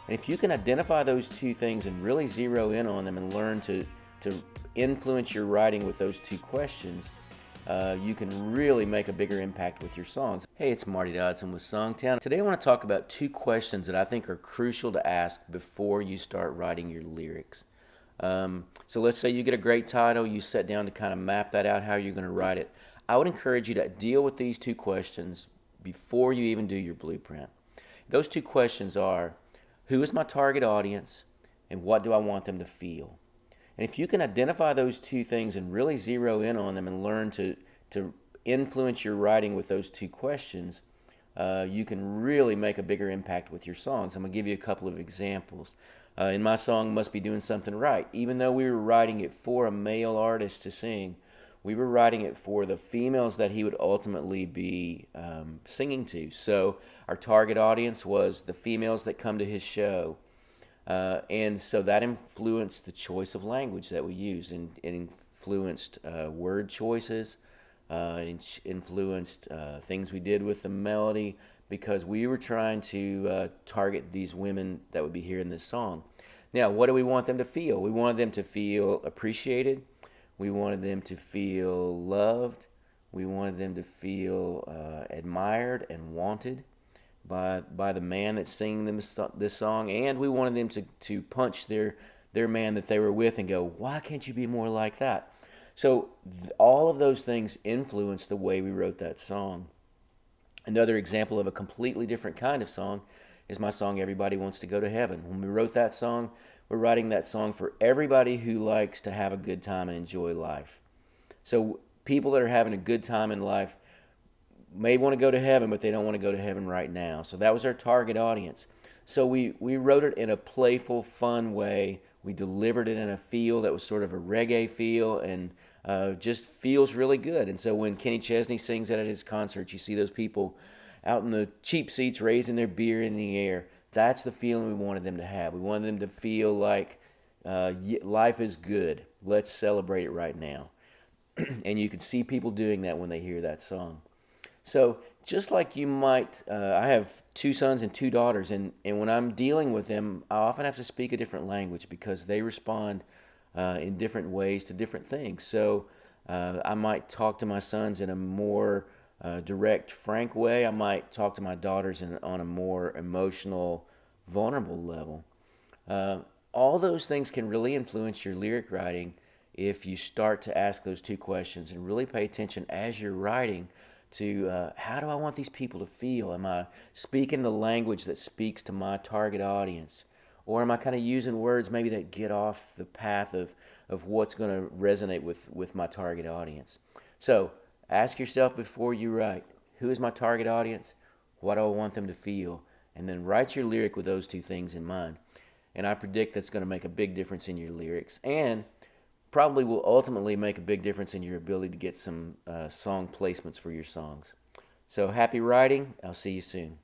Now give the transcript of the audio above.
And if you can identify those two things and really zero in on them and learn to influence your writing with those two questions, you can really make a bigger impact with your songs. Hey, it's Marty Dodson with SongTown. Today I want to talk about two questions that I think are crucial to ask before you start writing your lyrics. So let's say you get a great title, you sit down to kind of map that out, how you're going to write it. I would encourage you to deal with these two questions before you even do your blueprint. Those two questions are, who is my target audience and what do I want them to feel? And if you can identify those two things and really zero in on them and learn to influence your writing with those two questions, you can really make a bigger impact with your songs. I'm going to give you a couple of examples. In my song, Must Be Doing Something Right, even though we were writing it for a male artist to sing, we were writing it for the females that he would ultimately be singing to. So our target audience was the females that come to his show. And so that influenced the choice of language that we used, and it influenced word choices, it influenced things we did with the melody, because we were trying to target these women that would be hearing this song. Now, what do we want them to feel? We wanted them to feel appreciated. We wanted them to feel loved. We wanted them to feel admired and wanted by the man that's singing them this song, and we wanted them to punch their man that they were with and go, why can't you be more like that? So all of those things influenced the way we wrote that song. Another example of a completely different kind of song is my song Everybody Wants to Go to Heaven. When we wrote that song, we're writing that song for everybody who likes to have a good time and enjoy life. So people that are having a good time in life may want to go to heaven, but they don't want to go to heaven right now. So that was our target audience. So we wrote it in a playful, fun way. We delivered it in a feel that was sort of a reggae feel, and just feels really good. And so when Kenny Chesney sings that at his concerts, you see those people out in the cheap seats raising their beer in the air. That's the feeling we wanted them to have. We wanted them to feel like life is good. Let's celebrate it right now. And you can see people doing that when they hear that song. So just like you might, I have 2 sons and 2 daughters, and when I'm dealing with them, I often have to speak a different language because they respond in different ways to different things. So I might talk to my sons in a more direct, frank way. I might talk to my daughters on a more emotional, vulnerable level. All those things can really influence your lyric writing if you start to ask those two questions and really pay attention as you're writing to how do I want these people to feel? Am I speaking the language that speaks to my target audience? Or am I kind of using words maybe that get off the path of what's going to resonate with my target audience? So ask yourself before you write, who is my target audience? What do I want them to feel? And then write your lyric with those two things in mind. And I predict that's going to make a big difference in your lyrics, and probably will ultimately make a big difference in your ability to get some song placements for your songs. So happy writing. I'll see you soon.